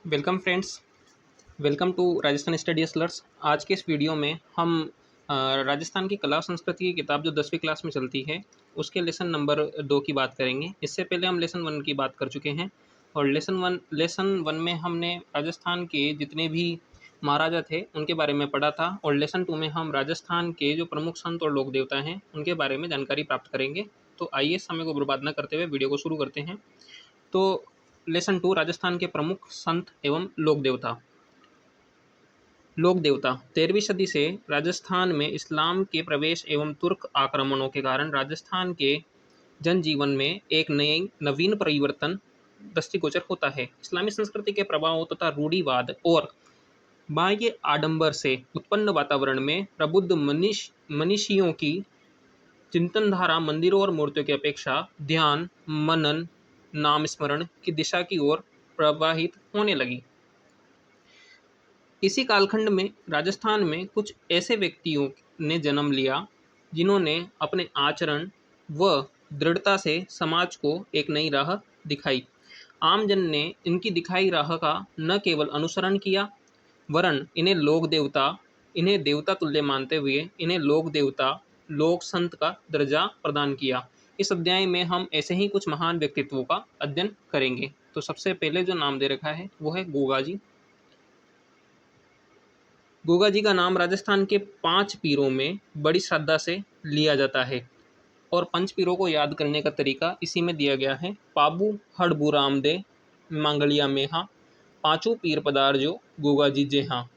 Welcome friends. Welcome to Rajasthan study hustlers. आज के इस वीडियो में हम राजस्थान की कला और संस्कृति की किताब जो 10वीं क्लास में चलती है उसके लेसन नंबर 2 की बात करेंगे। इससे पहले हम लेसन 1 की बात कर चुके हैं और लेसन वन में हमने राजस्थान के जितने भी महाराजा थे उनके बारे में पढ़ा था और लेसन 2 में हम राजस्थान के जो प्रमुख संत और लोक देवता हैं उनके बारे में जानकारी प्राप्त करेंगे। तो आइए समय को बर्बाद न करते हुए वीडियो को शुरू करते हैं। तो लेसन 2 राजस्थान के प्रमुख संत एवं लोक देवता। लोक देवता 13वीं सदी से राजस्थान में इस्लाम के प्रवेश एवं तुर्क आक्रमणों के कारण राजस्थान के जनजीवन में एक नए नवीन परिवर्तन दृष्टिगोचर होता है। इस्लामी संस्कृति के प्रभाव तथा रूढ़िवाद और बाह्य आडंबर से उत्पन्न वातावरण में प्रबुद्ध मनीषियों की चिंतन धारा मंदिरों और मूर्तियों की अपेक्षा ध्यान, मनन, नाम स्मरण की दिशा की ओर प्रवाहित होने लगी। इसी कालखंड में राजस्थान में कुछ ऐसे व्यक्तियों ने जन्म लिया जिन्होंने अपने आचरण व दृढ़ता से समाज को एक नई राह दिखाई। आमजन ने इनकी दिखाई राह का न केवल अनुसरण किया वरन इन्हें देवता तुल्य मानते हुए इन्हें लोक देवता लोक संत का दर्जा प्रदान किया। इस अध्याय में हम ऐसे ही कुछ महान व्यक्तित्वों का अध्ययन करेंगे। तो सबसे पहले जो नाम दे रखा है वो है गोगा जी। गोगा जी का नाम राजस्थान के 5 पीरों में बड़ी श्रद्धा से लिया जाता है और 5 पीरों को याद करने का तरीका इसी में दिया गया है। पाबू हड़बू रामदे मांगलिया मेहा पांचों पीर पदार जो गोगा जी जे हाँ।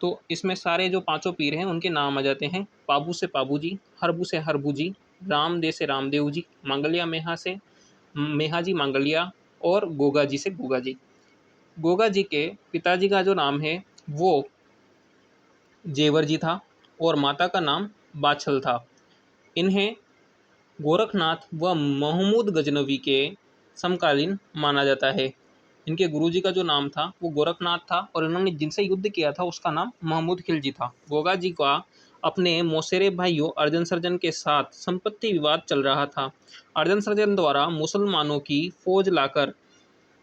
तो इसमें सारे जो पांचों पीर हैं उनके नाम आ जाते हैं। पाबू से पाबू जी, हरबू से हरबू जी, रामदे से रामदेव जी, मांगलिया मेहा से मेहा जी मांगलिया और गोगा जी से गोगा जी। गोगा जी के पिताजी का जो नाम है वो जेवर जी था और माता का नाम बाछल था। इन्हें गोरखनाथ व महमूद गजनवी के समकालीन माना जाता है। इनके गुरुजी का जो नाम था वो गोरखनाथ था और इन्होंने जिनसे युद्ध किया था उसका नाम महमूद खिलजी था। गोगा जी का अपने मौसेरे भाइयों अर्जन सर्जन के साथ संपत्ति विवाद चल रहा था। अर्जन सर्जन द्वारा मुसलमानों की फौज लाकर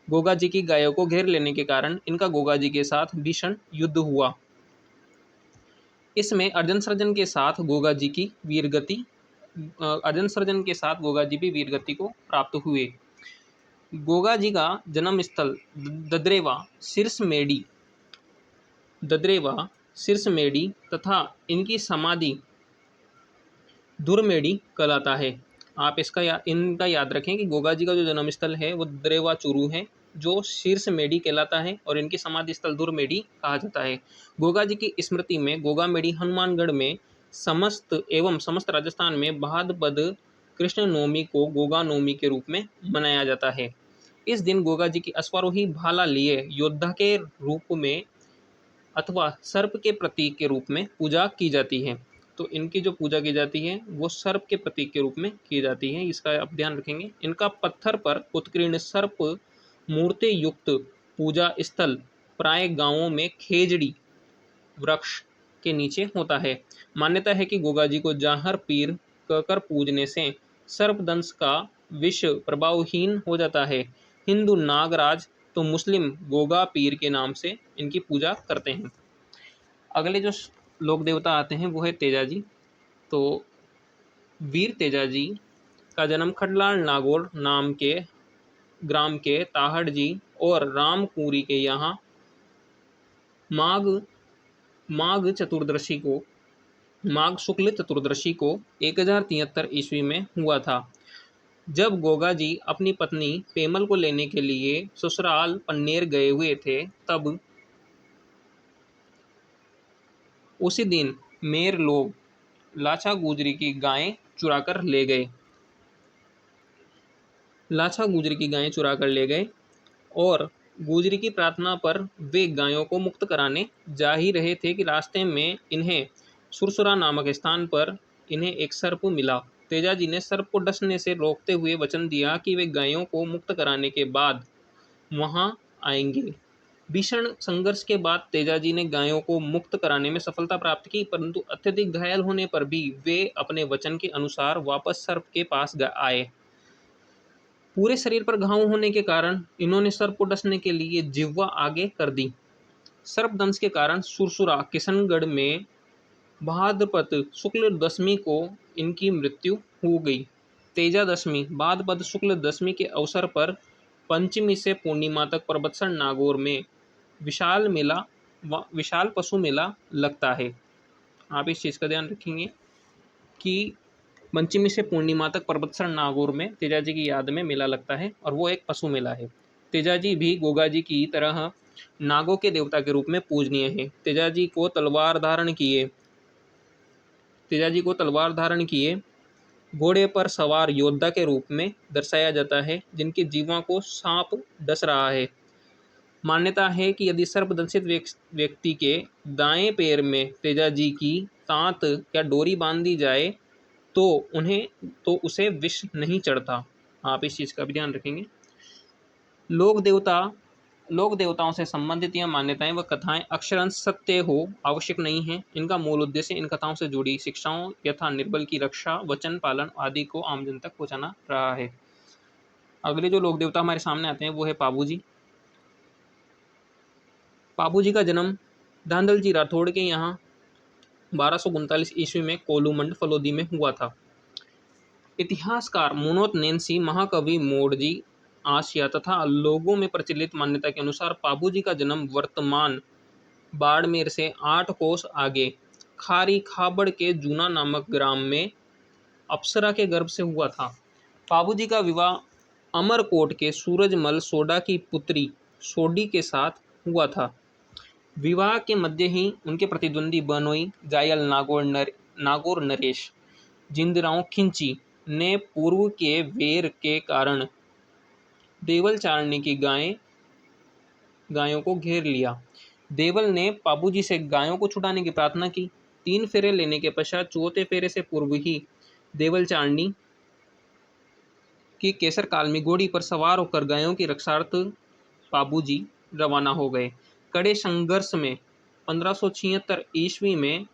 गोगा जी की गायों को घेर लेने के कारण इनका गोगा जी के साथ भीषण युद्ध हुआ। इसमें अर्जन सर्जन के साथ गोगा जी की वीरगति अर्जन सर्जन के साथ गोगा जी भी वीरगति को प्राप्त हुए। गोगा जी का जन्म स्थल ददरेवा सिरसमेड़ी तथा इनकी समाधि दुरमेड़ी कहलाता है। आप इनका याद रखें कि गोगा जी का जो जन्म स्थल है वो ददरेवा चूरू है जो शीर्ष मेडी कहलाता है और इनकी समाधि स्थल दुर्मेडी कहा जाता है। गोगा जी की स्मृति में गोगा मेडी हनुमानगढ़ में समस्त राजस्थान में भाद्रपद कृष्ण नवमी को गोगा नवमी के रूप में मनाया जाता है। इस दिन गोगा जी की अश्वारोही भाला लिए योद्धा के रूप में अथवा सर्प के प्रतीक के रूप में पूजा की जाती है। तो इनकी जो पूजा की जाती है वो सर्प के प्रतीक के रूप में की जाती है। इसका आप ध्यान रखेंगे। इनका पत्थर पर उत्कीर्ण सर्प मूर्ति युक्त पूजा स्थल प्राय गांवों में खेजड़ी वृक्ष के नीचे होता है। मान्यता है कि गोगा जी को जाहर पीर कहकर पूजने से सर्पदंश का विष प्रभावहीन हो जाता है। हिंदू नागराज तो मुस्लिम गोगा पीर के नाम से इनकी पूजा करते हैं। अगले जो लोक देवता आते हैं वो है तेजाजी। तो वीर तेजाजी का जन्म खडलाल नागौर नाम के ग्राम के ताहड़ जी और रामकुरी के यहाँ माघ माघ चतुर्दशी को माघ शुक्ल चतुर्दशी को 1073 ईस्वी में हुआ था। जब गोगा जी अपनी पत्नी पेमल को लेने के लिए ससुराल पन्नेर गए हुए थे तब उसी दिन मेर लोग लाछा गुजरी की गायें चुरा कर ले गए और गुजरी की प्रार्थना पर वे गायों को मुक्त कराने जा ही रहे थे कि रास्ते में इन्हें सुरसुरा नामक स्थान पर इन्हें एक सर्प मिला। तेजाजी ने सर्प को डसने से रोकते हुए वचन दिया कि वे गायों को मुक्त कराने के बाद वहां आएंगे। भीषण संघर्ष के बाद तेजाजी ने गायों को मुक्त कराने में सफलता प्राप्त की परंतु अत्यधिक घायल होने पर भी वे अपने वचन के अनुसार वापस सर्प के पास आए। पूरे शरीर पर घाव होने के कारण इन्होंने सर्प को डसने के लिए जिह्वा आगे कर दी। सर्पदंश के कारण सुरसुरा किशनगढ़ में भाद्रपद शुक्ल दशमी को इनकी मृत्यु हो गई। तेजा दशमी भाद्रपद शुक्ल दशमी के अवसर पर पंचमी से पूर्णिमा तक परबतसर नागौर में विशाल पशु मेला लगता है। आप इस चीज़ का ध्यान रखेंगे कि पंचमी से पूर्णिमा तक परबतसर नागौर में तेजाजी की याद में मेला लगता है और वो एक पशु मेला है। तेजाजी भी गोगा जी की तरह नागों के देवता के रूप में पूजनीय है। तेजाजी को तलवार धारण किए घोड़े पर सवार योद्धा के रूप में दर्शाया जाता है, जिनके जीवा को सांप डस रहा है। मान्यता है कि यदि सर्पदंशित व्यक्ति के दाएं पैर में तेजाजी की तांत या डोरी बांध दी जाए तो उसे विष नहीं चढ़ता। आप इस चीज़ का भी ध्यान रखेंगे। लोक देवताओं से संबंधित यह मान्यताएं व कथाएं अक्षरशः सत्य हो आवश्यक नहीं है। इनका मूल उद्देश्य इन कथाओं से जुड़ी शिक्षाओं यथा निर्बल की रक्षा, वचन पालन आदि को आम जन तक पहुंचाना रहा है। अगले जो लोक देवता हमारे सामने आते हैं वो है पाबू जी। पाबू जी का जन्म धांधल जी राठौड़ के यहाँ 1239 ईस्वी में कोलूमंड फलोदी में हुआ था। इतिहासकार मुनोत नैन्सी, महाकवि मोड़जी आसिया तथा लोगों में प्रचलित मान्यता के अनुसार पाबू जी का जन्म वर्तमान बाड़मेर से 8 कोस आगे खारी खाबड़ के जूना नामक ग्राम में अप्सरा के गर्भ से हुआ था। पाबू जी का विवाह अमरकोट के सूरजमल सोडा की पुत्री सोडी के साथ हुआ था। विवाह के मध्य ही उनके प्रतिद्वंदी बनोई जायल नागौर नरेश जिंदराव खिंची ने पूर्व के वेर के कारण देवल चारने की गायों को घेर लिया। देवल ने पाबूजी से गायों को छुड़ाने की प्रार्थना की। 3 फेरे लेने के पश्चात चौथे फेरे से पूर्व ही देवल चारनी की केसर कालमी घोड़ी पर सवार होकर गायों की रक्षार्थ पाबूजी रवाना हो गए। कड़े संघर्ष में 1576 ईस्वी में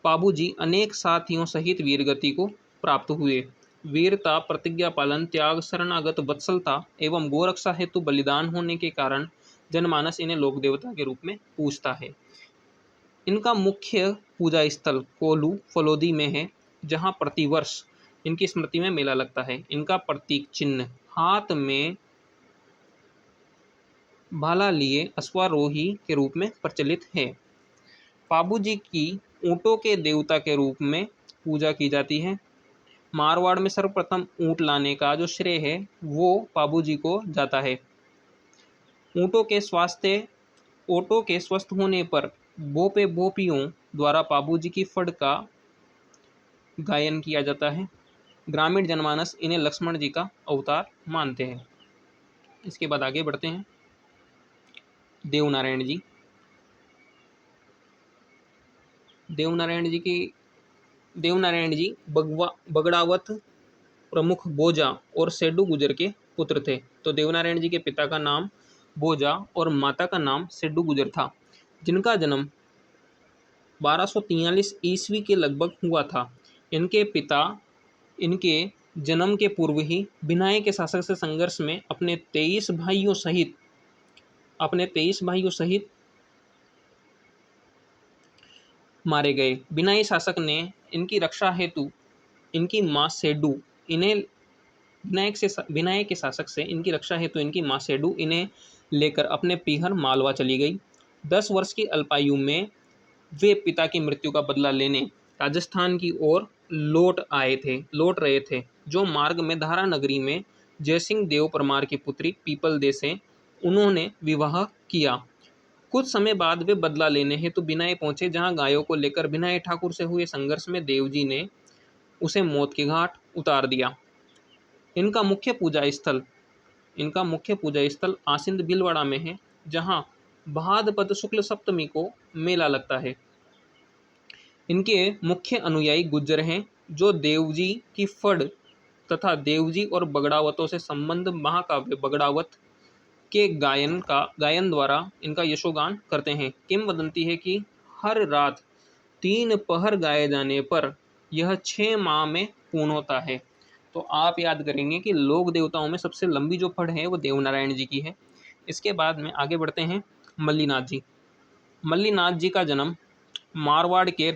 पाबूजी अनेक साथियों सहित वीरगति को प्राप्त हुए। वीरता, प्रतिज्ञा पालन, त्याग, शरणागत वत्सलता एवं गोरक्षा हेतु बलिदान होने के कारण जनमानस इन्हें लोक देवता के रूप में पूजता है। इनका मुख्य पूजा स्थल कोलू फलोदी में है, जहां प्रतिवर्ष इनकी स्मृति में मेला लगता है। इनका प्रतीक चिन्ह हाथ में भाला लिए अश्वारोही के रूप में प्रचलित है। पाबूजी की ऊँटों के देवता के रूप में पूजा की जाती है। मारवाड़ में सर्वप्रथम ऊँट लाने का जो श्रेय है वो पाबूजी को जाता है। ऊँटों के स्वस्थ होने पर बोपे बोपियों द्वारा पाबूजी की फड़ का गायन किया जाता है। ग्रामीण जनमानस इन्हें लक्ष्मण जी का अवतार मानते हैं। इसके बाद आगे बढ़ते हैं। देवनारायण जी बगड़ावत प्रमुख बोजा और सेडू गुजर के पुत्र थे। तो देवनारायण जी के पिता का नाम बोजा और माता का नाम सेडू गुजर था, जिनका जन्म 1243 ईस्वी के लगभग हुआ था। इनके पिता इनके जन्म के पूर्व ही बिनाई के शासक से संघर्ष में अपने 23 भाइयों सहित मारे गए। बिनाई शासक ने इनकी रक्षा हेतु इनकी मां सेडू इन्हें बिनाई के शासक से इनकी रक्षा हेतु इनकी मां सेडू इन्हें लेकर अपने पीहर मालवा चली गई। 10 वर्ष की अल्पायु में वे पिता की मृत्यु का बदला लेने राजस्थान की ओर लौट रहे थे, जो मार्ग में धारा नगरी में जयसिंह देव परमार की पुत्री पीपल दे से उन्होंने विवाह किया। कुछ समय बाद वे बदला लेने हेतु बिनाई पहुंचे, जहां गायों को लेकर बिनाई ठाकुर से हुए संघर्ष में देवजी ने उसे मौत के घाट उतार दिया। इनका मुख्य पूजा स्थल आसिंद भीलवाड़ा में है, जहां भाद्रपद शुक्ल सप्तमी को मेला लगता है। इनके मुख्य अनुयायी गुज्जर हैं, जो देवजी की फड़ तथा देवजी और बगड़ावतों से संबंध महाकाव्य बगड़ावत के गायन द्वारा इनका यशोगान करते हैं। किंवदंती है कि हर रात 3 पहर गाए जाने पर यह 6 माह में पूर्ण होता है। तो आप याद करेंगे कि लोक देवताओं में सबसे लंबी जो फड़ है वो देवनारायण जी की है। इसके बाद में आगे बढ़ते हैं मल्लीनाथ जी। मल्लीनाथ जी का जन्म मारवाड़ के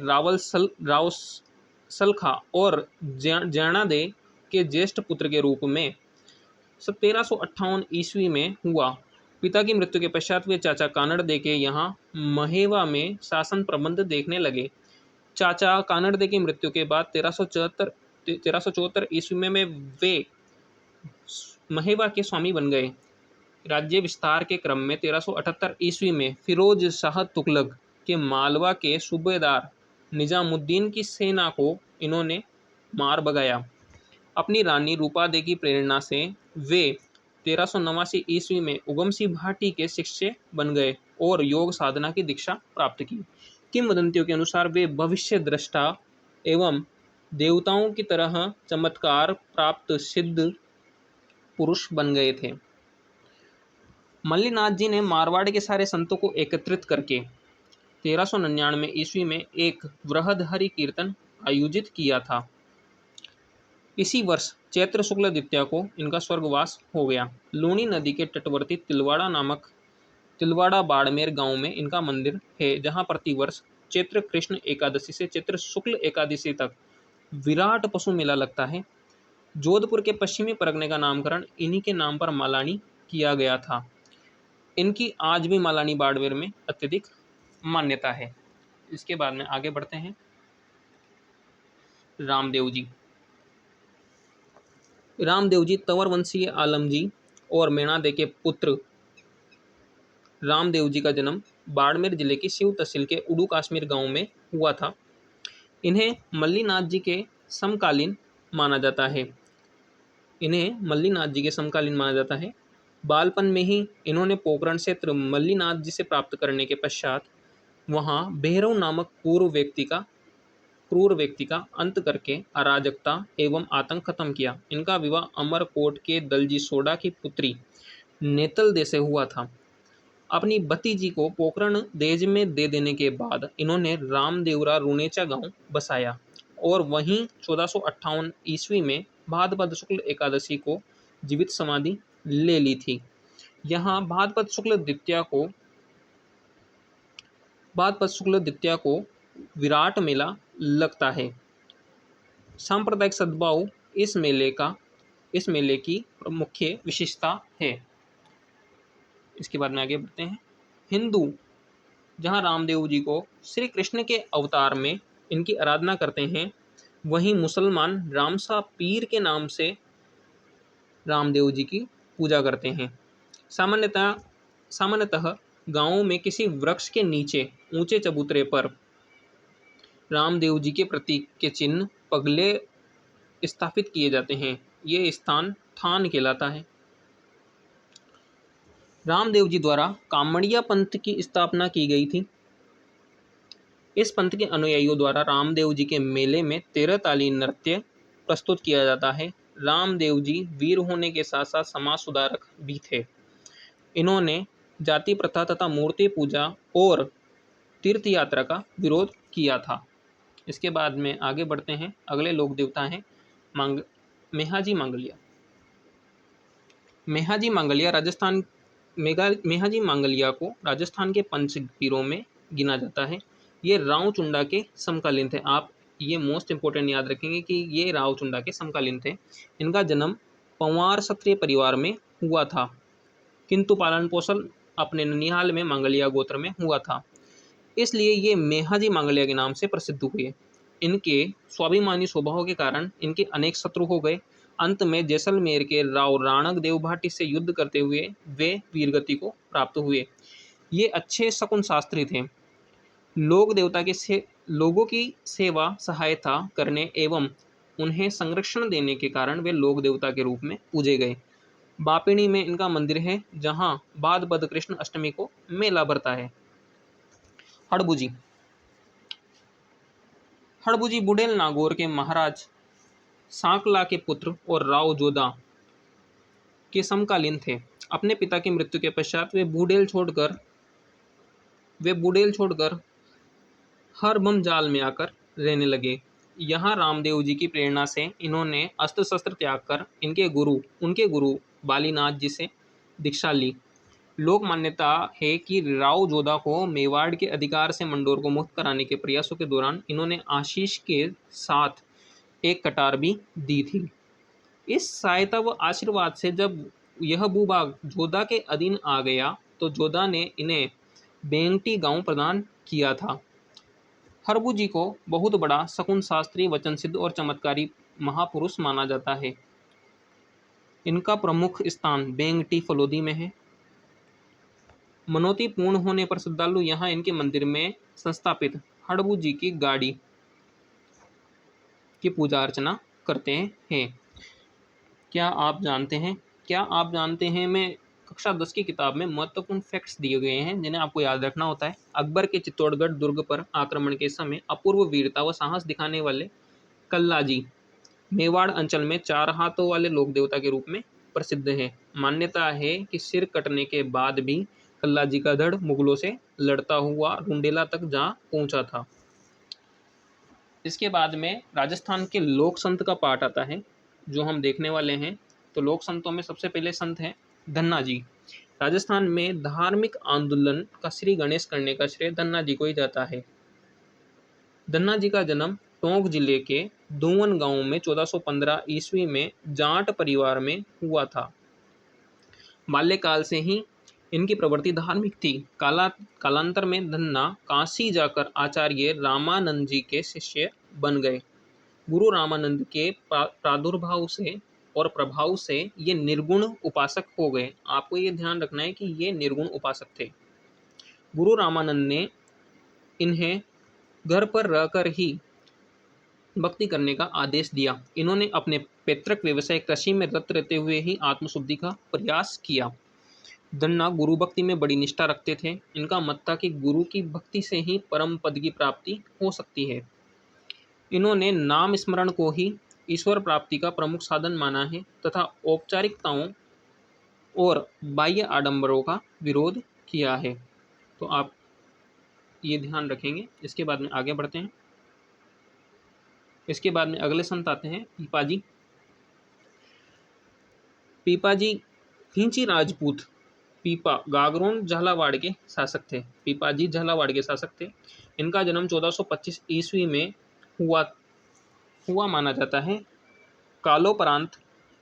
रावसलखा और जैनादे के ज्येष्ठ पुत्र के रूप में 1358 ईस्वी में हुआ। पिता की मृत्यु के पश्चात वे चाचा कानड़दे के यहाँ महेवा में शासन प्रबंध देखने लगे। चाचा कानड़दे की मृत्यु के बाद 1374 ईस्वी में वे महेवा के स्वामी बन गए। राज्य विस्तार के क्रम में 1378 ईस्वी में फिरोज शाह तुगलक के मालवा के सूबेदार निजामुद्दीन की सेना को इन्होंने मार भगाया। अपनी रानी रूपादे की प्रेरणा से वे 1389 ईस्वी में उगम सिंह भाटी के शिष्य बन गए और योग साधना की दीक्षा प्राप्त की। किंवदंतियों के अनुसार वे भविष्य दृष्टा एवं देवताओं की तरह चमत्कार प्राप्त सिद्ध पुरुष बन गए थे। मल्लीनाथ जी ने मारवाड़ के सारे संतों को एकत्रित करके 1399 ईस्वी में एक वृहद हरि कीर्तन आयोजित किया था। इसी वर्ष चैत्र शुक्ल द्वितीया को इनका स्वर्गवास हो गया। लूणी नदी के तटवर्ती तिलवाड़ा बाड़मेर गांव में इनका मंदिर है, जहां प्रतिवर्ष चैत्र कृष्ण एकादशी से चैत्र शुक्ल एकादशी तक विराट पशु मेला लगता है। जोधपुर के पश्चिमी परगने का नामकरण इन्हीं के नाम पर मालानी किया गया था। इनकी आज भी मालानी बाड़मेर में अत्यधिक मान्यता है। इसके बाद में आगे बढ़ते हैं रामदेव जी। रामदेव जी तंवर वंशीय आलम जी और मेणादे के पुत्र रामदेव जी का जन्म बाड़मेर जिले की शिव तहसील के उड़ू काश्मीर गांव में हुआ था। इन्हें मल्लीनाथ जी के समकालीन माना जाता है। बालपन में ही इन्होंने पोकरण क्षेत्र मल्लीनाथ जी से प्राप्त करने के पश्चात वहां भैरव नामक क्रूर व्यक्ति का अंत करके अराजकता एवं आतंक खत्म किया। इनका विवाह अमरकोट के दलजी सोडा की पुत्री नेतल दे से हुआ था। अपनी भतीजी को पोकरण देज में दे देने के बाद इन्होंने रामदेवरा रुनेचा गांव बसाया और वहीं 1458 ईस्वी में भाद्रपद शुक्ल एकादशी को जीवित समाधि ले ली थी। यहाँ भाद्रपद शुक्ल द्वितीया को विराट मेला लगता है। सांप्रदायिक सद्भाव इस मेले की मुख्य विशेषता है। इसके बाद में आगे बढ़ते हैं। हिंदू जहां रामदेव जी को श्री कृष्ण के अवतार में इनकी आराधना करते हैं, वहीं मुसलमान रामसा पीर के नाम से रामदेव जी की पूजा करते हैं। सामान्यतः गांवों में किसी वृक्ष के नीचे ऊंचे चबूतरे पर रामदेव जी के प्रतीक के चिन्ह पगले स्थापित किए जाते हैं। ये स्थान थान कहलाता है। रामदेव जी द्वारा कामड़िया पंथ की स्थापना की गई थी। इस पंथ के अनुयायियों द्वारा रामदेव जी के मेले में 13 ताली नृत्य प्रस्तुत किया जाता है। रामदेव जी वीर होने के साथ साथ समाज सुधारक भी थे। इन्होंने जाति प्रथा तथा मूर्ति पूजा और तीर्थ यात्रा का विरोध किया था। इसके बाद में आगे बढ़ते हैं। अगले लोक देवता हैं मेहाजी मांगलिया। मेहाजी मांगलिया को राजस्थान के पंचपीरों में गिना जाता है। ये राव चुंडा के समकालीन थे। आप ये मोस्ट इंपोर्टेंट याद रखेंगे कि ये राव चुंडा के समकालीन थे। इनका जन्म पंवार क्षत्रिय परिवार में हुआ था, किंतु पालन पोषण अपने ननिहाल में मांगलिया गोत्र में हुआ था, इसलिए ये मेहाजी मांगलिया के नाम से प्रसिद्ध हुए। इनके स्वाभिमानी स्वभाव के कारण इनके अनेक शत्रु हो गए। अंत में जैसलमेर के राव राणक देव भाटी से युद्ध करते हुए वे वीरगति को प्राप्त हुए। ये अच्छे शकुन शास्त्री थे। लोगों की सेवा सहायता करने एवं उन्हें संरक्षण देने के कारण वे लोक देवता के रूप में पूजे गए। बापिणी में इनका मंदिर है, जहां भाद्रपद कृष्ण अष्टमी को मेला भरता है। हड़बुजी बुढ़ेल नागौर के महाराज सांकला के पुत्र और राव जोधा के समकालीन थे। अपने पिता की मृत्यु के पश्चात वे बूढ़ेल छोड़कर हरबम जाल में आकर रहने लगे। यहाँ रामदेव जी की प्रेरणा से इन्होंने अस्त्र शस्त्र त्याग कर उनके गुरु बालीनाथ जी से दीक्षा ली। लोक मान्यता है कि राव जोधा को मेवाड़ के अधिकार से मंडोर को मुक्त कराने के प्रयासों के दौरान इन्होंने आशीष के साथ एक कटार भी दी थी। इस सहायता व आशीर्वाद से जब यह भूभाग जोधा के अधीन आ गया तो जोधा ने इन्हें बेंगटी गांव प्रदान किया था। हरबू जी को बहुत बड़ा शकुन शास्त्री, वचन सिद्ध और चमत्कारी महापुरुष माना जाता है। इनका प्रमुख स्थान बेंगटी फलोदी में है। मनोती पूर्ण होने पर श्रद्धालु यहाँ इनके मंदिर में संस्थापित हड़बू जी की गाड़ी की पूजा अर्चना करते हैं। क्या आप जानते हैं में कक्षा 10 की किताब में महत्वपूर्ण फैक्ट्स दिए गए हैं जिन्हें आपको याद रखना होता है। अकबर के चित्तौड़गढ़ दुर्ग पर आक्रमण के समय अपूर्व वीरता व साहस दिखाने वाले कल्लाजी मेवाड़ अंचल में 4 हाथों वाले लोक देवता के रूप में प्रसिद्ध है। मान्यता है कि सिर कटने के बाद भी कल्लाजी का धड़ मुगलों से लड़ता हुआ रुंडेला तक जा पहुंचा था। इसके बाद में राजस्थान के लोक संत का पाठ आता है जो हम देखने वाले हैं। तो लोक संतों में सबसे पहले संत हैं धन्ना जी। राजस्थान में धार्मिक आंदोलन का श्री गणेश करने का श्रेय धन्ना जी को ही जाता है। धन्ना जी का जन्म टोंक जिले के दूवन गांव में 1415 ईस्वी में जाट परिवार में हुआ था। बाल्यकाल से ही इनकी प्रवृत्ति धार्मिक थी। कालांतर में धन्ना काशी जाकर आचार्य रामानंद जी के शिष्य बन गए। गुरु रामानंद के प्रादुर्भाव से और प्रभाव से ये निर्गुण उपासक हो गए। आपको ये ध्यान रखना है कि ये निर्गुण उपासक थे। गुरु रामानंद ने इन्हें घर पर रहकर ही भक्ति करने का आदेश दिया। इन्होंने अपने पैतृक व्यवसाय कृषि में रत रहते हुए ही आत्मशुद्धि का प्रयास किया। धन्ना गुरु भक्ति में बड़ी निष्ठा रखते थे। इनका मत था कि गुरु की भक्ति से ही परम पद की प्राप्ति हो सकती है। इन्होंने नाम स्मरण को ही ईश्वर प्राप्ति का प्रमुख साधन माना है तथा औपचारिकताओं और बाह्य आडंबरों का विरोध किया है। तो आप ये ध्यान रखेंगे। इसके बाद में आगे बढ़ते हैं। इसके बाद में अगले संत आते हैं पीपाजी। पीपाजी हिंची राजपूत पीपा गागरोन झालावाड़ के शासक थे। पीपाजी झालावाड़ के शासक थे। इनका जन्म 1425 ईस्वी में हुआ माना जाता है। कालोपरांत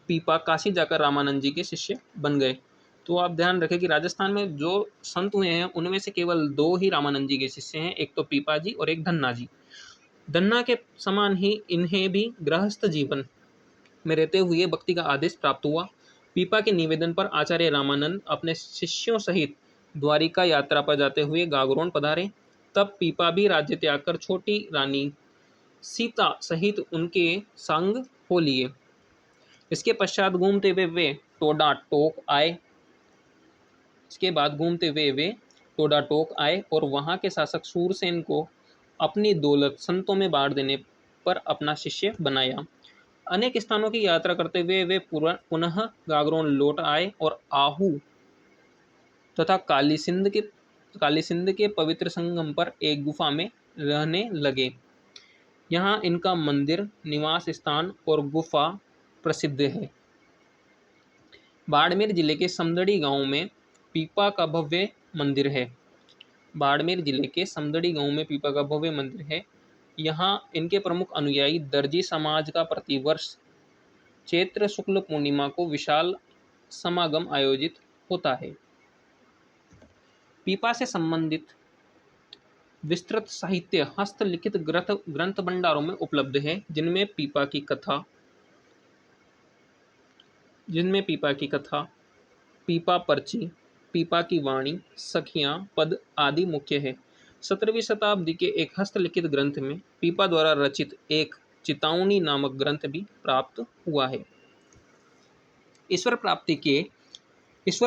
पीपा काशी जाकर रामानंद जी के शिष्य बन गए। तो आप ध्यान रखें कि राजस्थान में जो संत हुए हैं उनमें से केवल 2 ही रामानंद जी के शिष्य हैं, एक तो पीपा जी और एक धन्ना जी। धन्ना के समान ही इन्हें भी गृहस्थ जीवन में रहते हुए भक्ति का आदेश प्राप्त हुआ। पीपा के निवेदन पर आचार्य रामानंद अपने शिष्यों सहित द्वारिका यात्रा पर जाते हुए गागरोन पधारे। तब पीपा भी राज्य त्याग कर छोटी रानी सीता सहित उनके संग हो लिए। इसके पश्चात घूमते हुए वे टोडा टोक आए और वहां के शासक सूरसेन को अपनी दौलत संतों में बांट देने पर अपना शिष्य बनाया। अनेक स्थानों की यात्रा करते हुए वे पुनः गागरोन लौट आए और आहू तथा कालीसिंध के पवित्र संगम पर एक गुफा में रहने लगे। यहाँ इनका मंदिर, निवास स्थान और गुफा प्रसिद्ध है। बाड़मेर जिले के समदड़ी गांव में पीपा का भव्य मंदिर है। बाड़मेर जिले के समदड़ी गांव में पीपा का भव्य मंदिर है। यहाँ इनके प्रमुख अनुयायी दर्जी समाज का प्रतिवर्ष चैत्र शुक्ल पूर्णिमा को विशाल समागम आयोजित होता है। पीपा से संबंधित विस्तृत साहित्य हस्तलिखित ग्रंथ भंडारों में उपलब्ध है, जिनमें पीपा की कथा, पीपा पर्ची, पीपा की वाणी, सखियां, पद आदि मुख्य है। 17वीं शताब्दी के एक हस्तलिखित ग्रंथ में पीपा द्वारा रचित एक चितावनी नामक ग्रंथ भी प्राप्त हुआ है। ईश्वर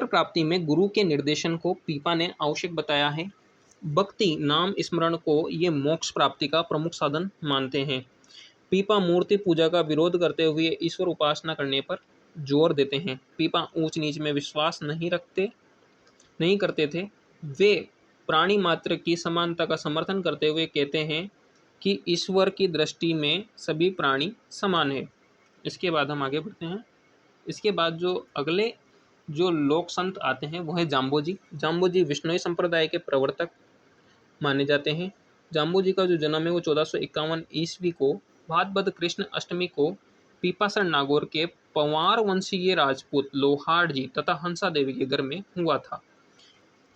प्राप्ति में गुरु के निर्देशन को पीपा ने आवश्यक बताया है। भक्ति नाम स्मरण को ये मोक्ष प्राप्ति का प्रमुख साधन मानते हैं। पीपा मूर्ति पूजा का विरोध करते हुए ईश्वर उपासना करने पर जोर देते हैं। पीपा ऊंच नीच में विश्वास नहीं करते थे। वे प्राणी मात्र की समानता का समर्थन करते हुए कहते हैं कि ईश्वर की दृष्टि में सभी प्राणी समान है। इसके बाद हम आगे बढ़ते हैं। इसके बाद जो अगले जो लोक संत आते हैं वो है जाम्बोजी। जाम्बोजी विष्णुई संप्रदाय के प्रवर्तक माने जाते हैं। जाम्बोजी का जो जन्म है वो 1451 ईस्वी को भाद्रपद कृष्ण अष्टमी को पीपासर नागौर के पंवार वंशीय राजपूत लोहार जी तथा हंसा देवी के घर में हुआ था।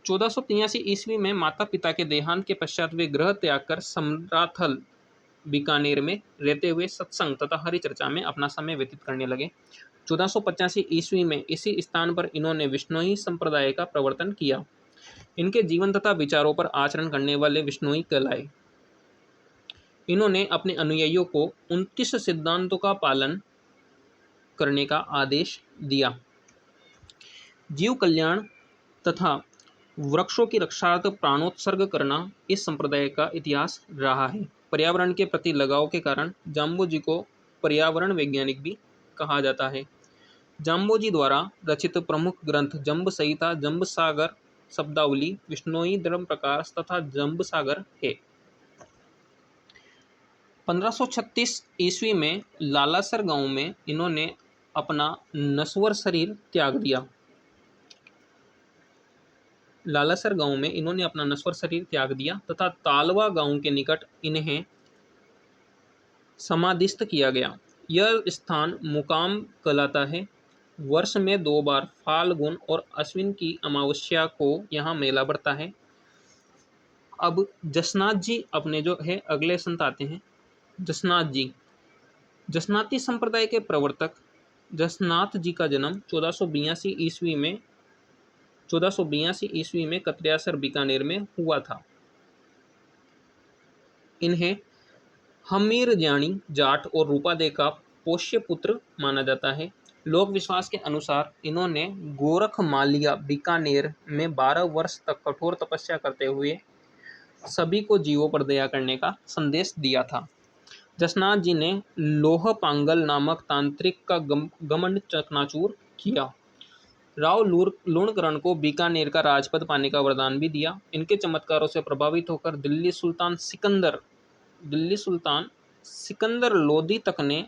1483 ईस्वी में माता पिता के देहांत के पश्चात वे गृह त्याग कर समराथल बीकानेर में रहते हुए सत्संग तथा हरि चर्चा में अपना समय व्यतीत करने लगे। 1485 ईस्वी में इसी स्थान पर इन्होंने विष्णुई संप्रदाय का प्रवर्तन किया। इनके जीवन तथा विचारों पर आचरण करने वाले विष्णुई कहलाए। इन्होंने अपने अनुयायियों को 29 सिद्धांतों का पालन करने का आदेश दिया। जीव कल्याण तथा वृक्षों की रक्षार्थ प्राणोत्सर्ग करना इस संप्रदाय का इतिहास रहा है। पर्यावरण के प्रति लगाव के कारण जाम्बोजी को पर्यावरण वैज्ञानिक भी कहा जाता है। जाम्बोजी द्वारा रचित प्रमुख ग्रंथ जंब संहिता, जंब सागर शब्दावली, विष्णोई धर्म प्रकाश तथा जंब सागर है। 1536 ईस्वी में लालासर गांव में इन्होंने अपना नश्वर शरीर त्याग दिया। लालासर गांव में इन्होंने अपना नश्वर शरीर त्याग दिया तथा तालवा गांव के निकट इन्हें समाधिस्थ किया गया। यह स्थान मुकाम कहलाता है। वर्ष में 2 बार फाल्गुन और अश्विन की अमावस्या को यहाँ मेला बढ़ता है। अब जसनाथ जी अपने जो है अगले संत आते हैं। जसनाथ जी जसनाती संप्रदाय के प्रवर्तक जसनाथ जी का जन्म 1482 ईस्वी में कत्रियासर बीकानेर में हुआ था। इन्हें हमीर जानी जाट और रूपादे का पोष्य पुत्र माना जाता है। लोक विश्वास के अनुसार इन्होंने गोरख मालिया बीकानेर में 12 वर्ष तक कठोर तपस्या करते हुए सभी को जीवों पर दया करने का संदेश दिया था। जसनाथ जी ने लोह पांगल नामक तांत्रिक का गमंड चकनाचूर किया। राव लूणकरण को बीकानेर का राजपद पाने का वरदान भी दिया। इनके चमत्कारों से प्रभावित होकर दिल्ली सुल्तान सिकंदर लोदी तक ने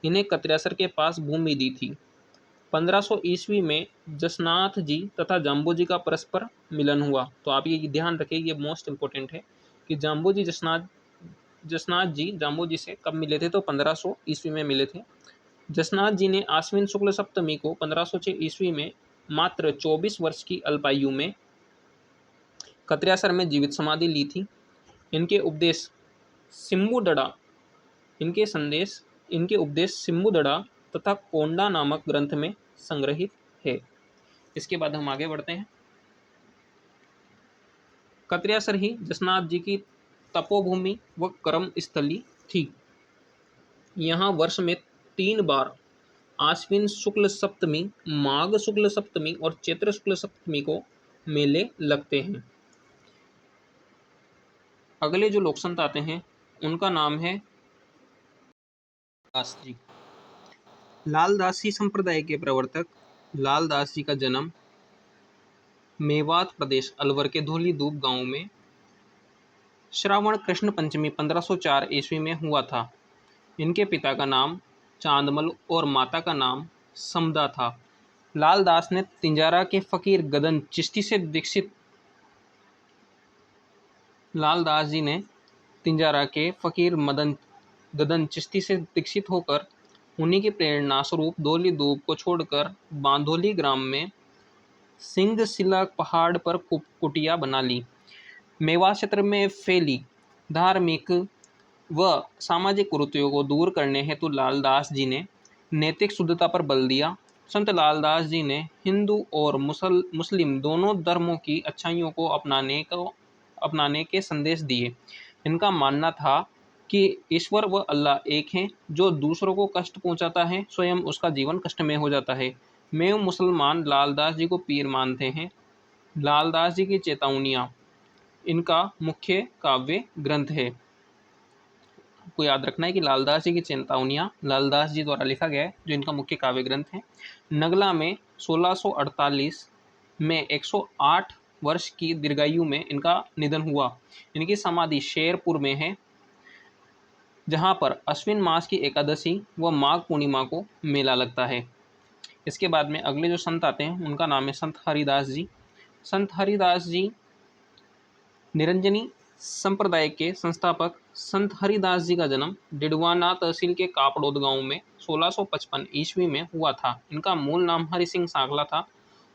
इन्हें कत्रियासर के पास भूमि दी थी। 1500 ईस्वी में जसनाथ जी तथा जाम्बोजी का परस्पर मिलन हुआ। तो आप ये ध्यान रखें, ये मोस्ट इंपॉर्टेंट है कि जाम्बोजी जसनाथ जी जाम्बोजी से कब मिले थे, तो 1500 ईस्वी में मिले थे। जसनाथ जी ने आश्विन शुक्ल सप्तमी को 1506 ईस्वी में मात्र 24 वर्ष की अल्पायु में कत्रियासर में जीवित समाधि ली थी। इनके उपदेश सिम्बुदड़ा तथा कोंडा नामक ग्रंथ में संग्रहित है। इसके बाद हम आगे बढ़ते हैं। कत्रियासर ही जसनाथ जी की तपोभूमि व कर्म स्थली थी। यहाँ वर्ष में 3 बार आश्विन शुक्ल सप्तमी, माघ शुक्ल सप्तमी और चैत्र शुक्ल सप्तमी को मेले लगते हैं। अगले जो लोक संत आते हैं उनका नाम है दास जी। लालदासी संप्रदाय के प्रवर्तक लालदास जी का जन्म मेवात प्रदेश अलवर के धौलीधूप गांव में श्रावण कृष्ण पंचमी 1504 ईस्वी में हुआ था। इनके पिता का नाम चांदमल और माता का नाम समदा था। लालदास ने तिंजारा के फकीर गदन चिश्ती से दीक्षित लालदास जी ने तिंजारा के फकीर गदन चिश्ती से दीक्षित होकर उन्हीं की प्रेरणा स्वरूप धौलीधूप को छोड़कर बांधोली ग्राम में सिंगशिला पहाड़ पर कुटिया बना ली। मेवात क्षेत्र में फैली धार्मिक व सामाजिक कुरीतियों को दूर करने हेतु लालदास जी ने नैतिक शुद्धता पर बल दिया। संत लालदास जी ने हिंदू और मुस्लिम दोनों धर्मों की अच्छाइयों को अपनाने के संदेश दिए। इनका मानना था कि ईश्वर व अल्लाह एक हैं। जो दूसरों को कष्ट पहुंचाता है स्वयं उसका जीवन कष्ट में हो जाता है। मैं मुसलमान लालदास जी को पीर मानते हैं। लालदास जी की चेतावनियाँ इनका मुख्य काव्य ग्रंथ है। आपको याद रखना है कि लालदास जी की चेतावनियाँ लालदास जी द्वारा लिखा गया है, जो इनका मुख्य काव्य ग्रंथ है। नगला में 1648 में 108 वर्ष की दीर्घायु में इनका निधन हुआ। इनकी समाधि शेरपुर में है। जहाँ पर अश्विन मास की एकादशी व माघ पूर्णिमा को मेला लगता है। इसके बाद में अगले जो संत आते हैं उनका नाम है संत हरिदास जी। संत हरिदास जी निरंजनी संप्रदाय के संस्थापक संत हरिदास जी का जन्म डिडवाना तहसील के कापड़ोद गांव में 1655 ईस्वी में हुआ था। इनका मूल नाम हरि सिंह सांगला था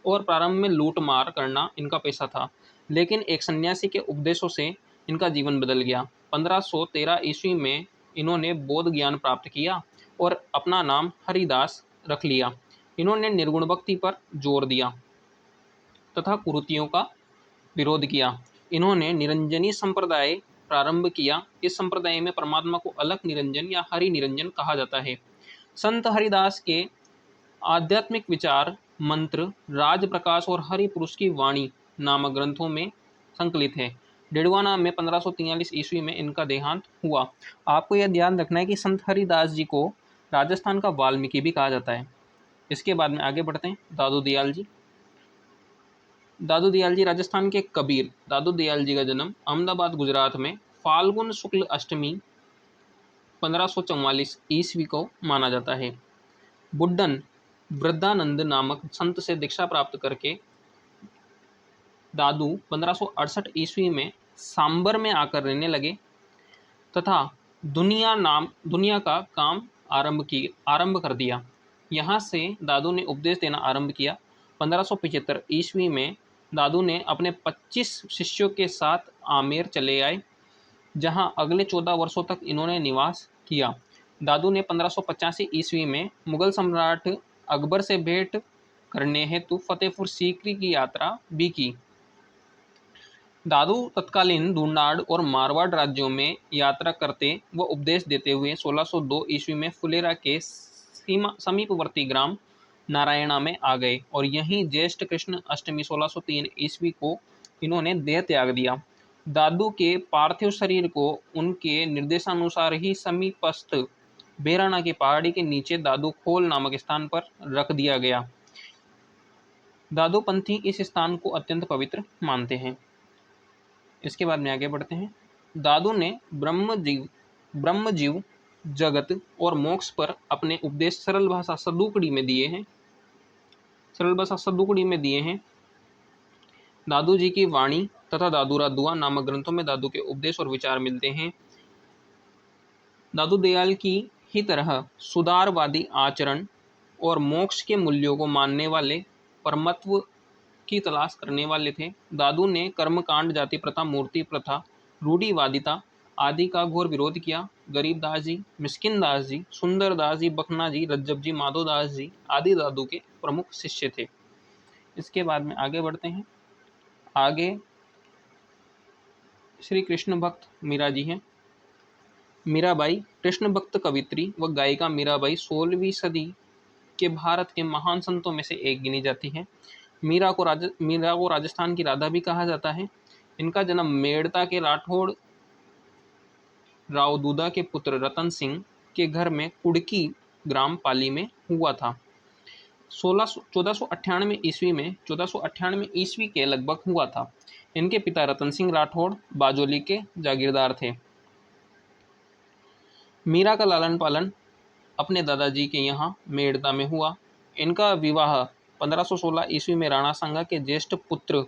और प्रारंभ में लूट मार करना इनका पेशा था, लेकिन एक सन्यासी के उपदेशों से इनका जीवन बदल गया। 1513 ईस्वी में इन्होंने बौद्ध ज्ञान प्राप्त किया और अपना नाम हरिदास रख लिया। इन्होंने निर्गुण भक्ति पर जोर दिया तथा कुरीतियों का विरोध किया। इन्होंने निरंजनी संप्रदाय प्रारंभ किया। इस संप्रदाय में परमात्मा को अलग निरंजन या हरि निरंजन कहा जाता है। संत हरिदास के आध्यात्मिक विचार, मंत्र, राज प्रकाश और हरि पुरुष की वाणी नामक ग्रंथों में संकलित है। डेडवाना में 1543 ईस्वी में इनका देहांत हुआ। आपको यह ध्यान रखना है कि संत हरिदास जी को राजस्थान का वाल्मीकि भी कहा जाता है। इसके बाद में आगे बढ़ते हैं। दादू दयाल जी। दादू दयाल जी राजस्थान के कबीर दादू दयाल जी का जन्म अहमदाबाद गुजरात में फाल्गुन शुक्ल अष्टमी 1544 ईस्वी को माना जाता है। बुड्ढन वृद्धानंद नामक संत से दीक्षा प्राप्त करके दादू 1568 ईस्वी में सांबर में आकर रहने लगे तथा दुनिया का काम आरंभ कर दिया। यहाँ से दादू ने उपदेश देना आरंभ किया। 1575 ईस्वी में दादू ने अपने 25 शिष्यों के साथ आमेर चले आए, जहाँ अगले 14 वर्षों तक इन्होंने निवास किया। दादू ने 1585 ईस्वी में मुगल सम्राट अकबर से भेंट करने हेतु फतेहपुर सीकरी की यात्रा भी की। दादू तत्कालीन दूनाड़ और मारवाड़ राज्यों में यात्रा करते व उपदेश देते हुए 1602 ईस्वी में फुलेरा के समीपवर्ती ग्राम नारायणा में आ गए और यहीं ज्येष्ठ कृष्ण अष्टमी 1603 ईस्वी को इन्होंने देह त्याग दिया। दादू के पार्थिव शरीर को उनके निर्देशानुसार ही समीपस्थ बेराना की पहाड़ी के नीचे दादू खोल नामक स्थान पर रख दिया गया। दादू पंथी इस स्थान को अत्यंत पवित्र मानते हैं। इसके बाद में आगे बढ़ते हैं। दादू ने ब्रह्म जीव जगत और मोक्ष पर अपने उपदेश सरल भाषा सद्दुकड़ी में दिए हैं। दादू जी की वाणी तथा दादूरा दुआ नामक ग्रंथों में दादू के उपदेश और विचार मिलते हैं। दादू दयाल की ही तरह सुधारवादी आचरण और मोक्ष के मूल्यों को मानने वाले, परमत्व की तलाश करने वाले थे। दादू ने कर्मकांड, जाति प्रथा, मूर्ति प्रथा, रूढ़िवादिता आदि का घोर विरोध किया। गरीबदास जी, मिस्किनदास जी, सुंदरदास जी, बखना जी, रज्जब जी, माधोदास जी आदि दादू के प्रमुख शिष्य थे। इसके बाद में आगे बढ़ते हैं। आगे श्री कृष्ण भक्त मीरा जी हैं। मीराबाई कृष्ण भक्त कवित्री व गायिका मीराबाई 16वीं सदी के भारत के महान संतों में से एक गिनी जाती है। मीरा को राजस्थान की राधा भी कहा जाता है। इनका जन्म मेड़ता के राठौड़ राव दूधा के पुत्र रतन सिंह के घर में कुड़की ग्राम पाली में हुआ था। 1498 ईस्वी के लगभग हुआ था। इनके पिता रतन सिंह राठौड़ बाजोली के जागीरदार थे। मीरा का लालन पालन अपने दादाजी के यहाँ मेड़ता में हुआ। इनका विवाह 1516 ईस्वी में राणा सांगा के ज्येष्ठ पुत्र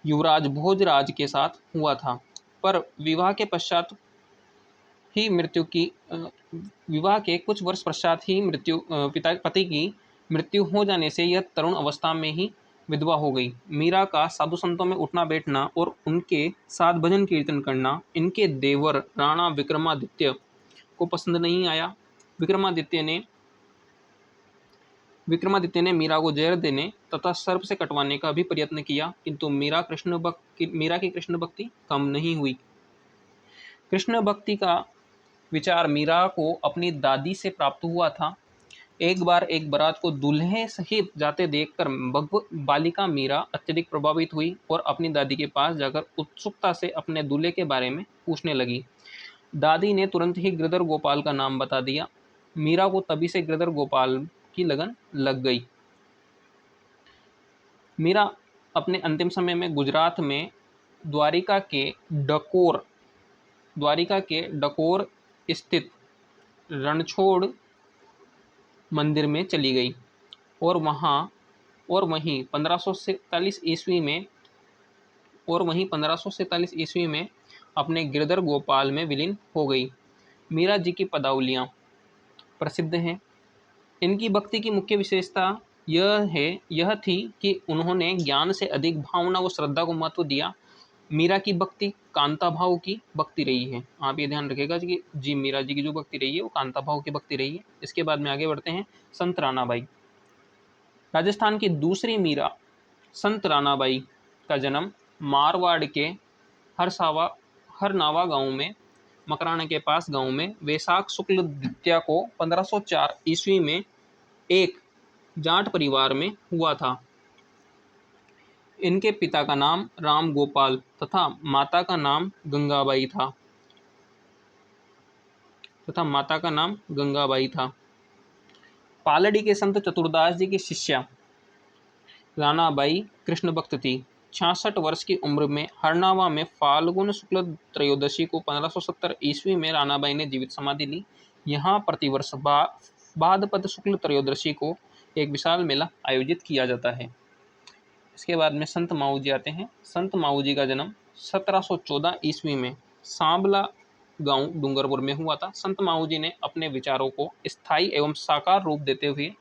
युवराज भोजराज के साथ हुआ था, पर विवाह के कुछ वर्ष पश्चात ही पति की मृत्यु हो जाने से यह तरुण अवस्था में ही विधवा हो गई। मीरा का साधु संतों में उठना बैठना और उनके साथ भजन कीर्तन करना इनके देवर राणा विक्रमादित्य को पसंद नहीं आया। विक्रमादित्य ने मीरा को जहर देने तथा सर्प से कटवाने का भी प्रयत्न किया, किंतु मीरा की कृष्ण भक्ति कम नहीं हुई। कृष्ण भक्ति का विचार मीरा को अपनी दादी से प्राप्त हुआ था। एक बार एक बारात को दूल्हे सहित जाते देखकर बालिका मीरा अत्यधिक प्रभावित हुई और अपनी दादी के पास जाकर उत्सुकता से अपने दूल्हे के बारे में पूछने लगी। दादी ने तुरंत ही गिरधर गोपाल का नाम बता दिया। मीरा को तभी से गिरधर गोपाल की लगन लग गई। मीरा अपने अंतिम समय में गुजरात में द्वारिका के डकोर स्थित रणछोड़ मंदिर में चली गई और वहीं 1547 ईस्वी में अपने गिरधर गोपाल में विलीन हो गई। मीरा जी की पदावलियाँ प्रसिद्ध हैं। इनकी भक्ति की मुख्य विशेषता यह थी कि उन्होंने ज्ञान से अधिक भावना व श्रद्धा को महत्व दिया। मीरा की भक्ति कांता भाव की भक्ति रही है। आप ये ध्यान रखिएगा कि मीरा जी की जो भक्ति रही है वो कांता भाव की भक्ति रही है। इसके बाद में आगे बढ़ते हैं। संत रानाबाई। राजस्थान की दूसरी मीरा संत रानाबाई का जन्म मारवाड़ के हरनावा गांव में, मकराना के पास गांव में वैशाख शुक्ल द्वितीया को 1504 ईस्वी में एक जाट परिवार में हुआ था। इनके पिता का नाम राम गोपाल तथा माता का नाम गंगाबाई था। पालड़ी के संत चतुरदास जी की शिष्या रानाबाई कृष्ण भक्त थी। 66 वर्ष की उम्र में हरनावा में फाल्गुन शुक्ल त्रयोदशी को 1570 ईस्वी में रानाबाई ने जीवित समाधि ली। यहाँ प्रतिवर्ष भाद्रपद शुक्ल त्रयोदशी को एक विशाल मेला आयोजित किया जाता है। इसके बाद में संत माऊ जी आते हैं। संत माऊ जी का जन्म 1714 ईस्वी में सांबला गांव डूंगरपुर में हुआ था। संत माऊ जी ने अपने विचारों को स्थायी एवं साकार रूप देते हुए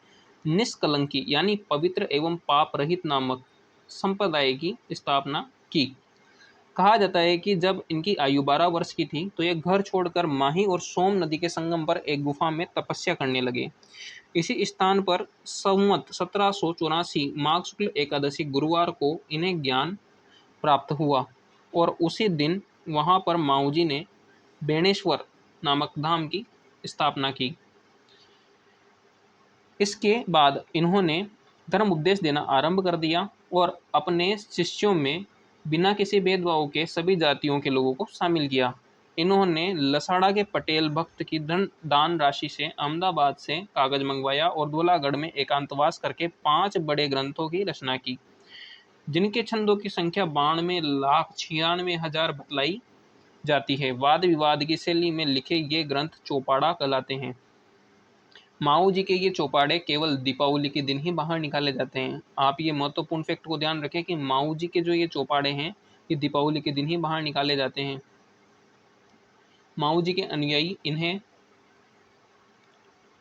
निष्कलंकी यानी पवित्र एवं पाप रहित नामक संप्रदाय की स्थापना की। कहा जाता है कि जब इनकी आयु 12 वर्ष की थी तो ये घर छोड़कर माही और सोम नदी के संगम पर एक गुफा में तपस्या करने लगे। इसी स्थान पर संवत 1784 माघ शुक्ल एकादशी गुरुवार को इन्हें ज्ञान प्राप्त हुआ और उसी दिन वहां पर माऊजी ने बेणेश्वर नामक धाम की स्थापना की। इसके बाद इन्होंने धर्म उपदेश देना आरंभ कर दिया और अपने शिष्यों में बिना किसी भेदभाव के सभी जातियों के लोगों को शामिल किया। इन्होंने लसाड़ा के पटेल भक्त की दान राशि से अहमदाबाद से कागज मंगवाया और धौलागढ़ में एकांतवास करके 5 बड़े ग्रंथों की रचना की, जिनके छंदों की संख्या 92,96,000 बतलाई जाती है। वाद विवाद की शैली में लिखे ये ग्रंथ चौपाड़ा कहलाते हैं। माऊ जी के ये चौपाड़े केवल दीपावली के दिन ही बाहर निकाले जाते हैं। आप ये महत्वपूर्ण फैक्ट को ध्यान रखें कि माऊ जी के जो ये चौपाड़े हैं ये दीपावली के दिन ही बाहर निकाले जाते हैं। माऊ जी के अनुयायी इन्हें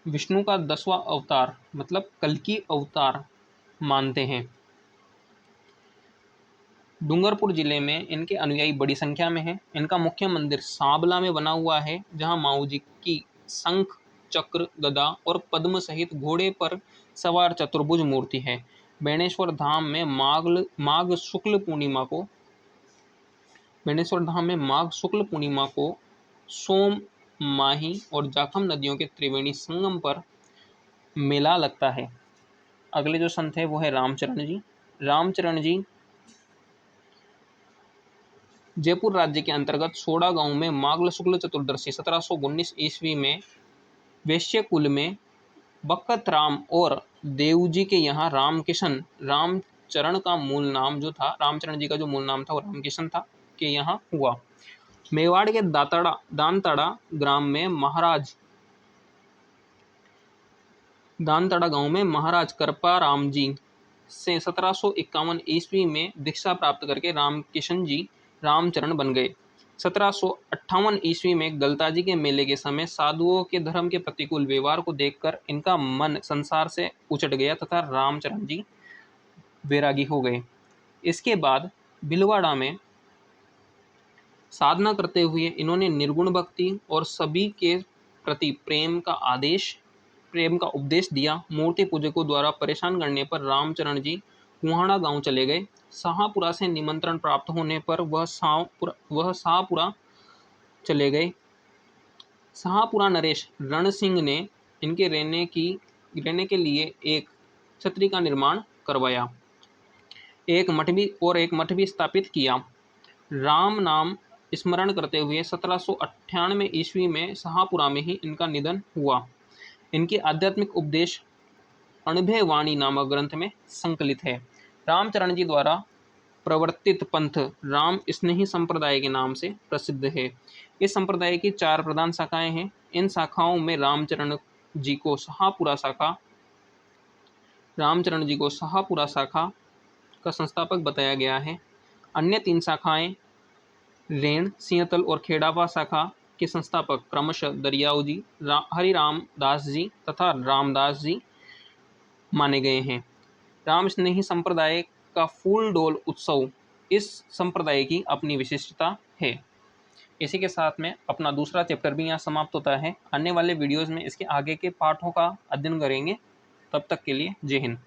विष्णु का 10वां अवतार मतलब कल्कि अवतार मानते हैं। डूंगरपुर जिले में इनके अनुयायी बड़ी संख्या में हैं। इनका मुख्य मंदिर सांबला में बना हुआ है, जहां माऊ जी की शंख, चक्र, गदा और पद्म सहित घोड़े पर सवार चतुर्भुज मूर्ति है। बेणेश्वर धाम में माघ शुक्ल पूर्णिमा को सोम, माही और जाखम नदियों के त्रिवेणी संगम पर मेला लगता है। अगले जो संत है वो है रामचरण जी। रामचरण जी जयपुर राज्य के अंतर्गत सोड़ा गांव में माघ शुक्ल चतुर्दशी 1719 ईस्वी में वैश्य कुल में बकत राम और देवजी के यहाँ रामचरण का मूल नाम जो था, रामचरण जी का जो मूल नाम था वो रामकिशन था, के यहाँ हुआ। मेवाड़ के दानतड़ा गांव में महाराज कृपा राम जी से 1751 ईस्वी में दीक्षा प्राप्त करके रामकिशन जी रामचरण बन गए। 1758 ईस्वी में गलताजी के मेले के समय साधुओं के धर्म के प्रतिकूल व्यवहार को देखकर इनका मन संसार से उचट गया तथा रामचरण जी वैरागी हो गए। इसके बाद भिलवाड़ा में साधना करते हुए इन्होंने निर्गुण भक्ति और सभी के प्रति प्रेम का उपदेश दिया। मूर्ति पूजकों द्वारा परेशान करने पर रामचरण जी कुहाड़ा गांव चले गए। शाहपुरा से निमंत्रण प्राप्त होने पर वह शाहपुरा चले गए। शाहपुरा नरेश रण सिंह ने इनके रहने के लिए एक छतरी का निर्माण करवाया। एक मठ भी स्थापित किया। राम नाम स्मरण करते हुए 1798 ईस्वी में शाहपुरा में ही इनका निधन हुआ। इनके आध्यात्मिक उपदेश अनुभव वाणी नामक ग्रंथ में संकलित है। रामचरण जी द्वारा प्रवर्तित पंथ राम स्नेही संप्रदाय के नाम से प्रसिद्ध है। इस संप्रदाय की 4 प्रधान शाखाएं हैं। इन शाखाओं में रामचरण जी को शाहपुरा शाखा का संस्थापक बताया गया है। अन्य 3 शाखाएं रेण, सिंहतल और खेड़ापा शाखा के संस्थापक क्रमशः दरियाऊ जी, हरिराम दास जी तथा रामदास जी माने गए हैं। राम स्नेही संप्रदाय का फूल डोल उत्सव इस संप्रदाय की अपनी विशिष्टता है। इसी के साथ में अपना दूसरा चैप्टर भी यहाँ समाप्त होता है। आने वाले वीडियोज़ में इसके आगे के पाठों का अध्ययन करेंगे। तब तक के लिए जय हिंद।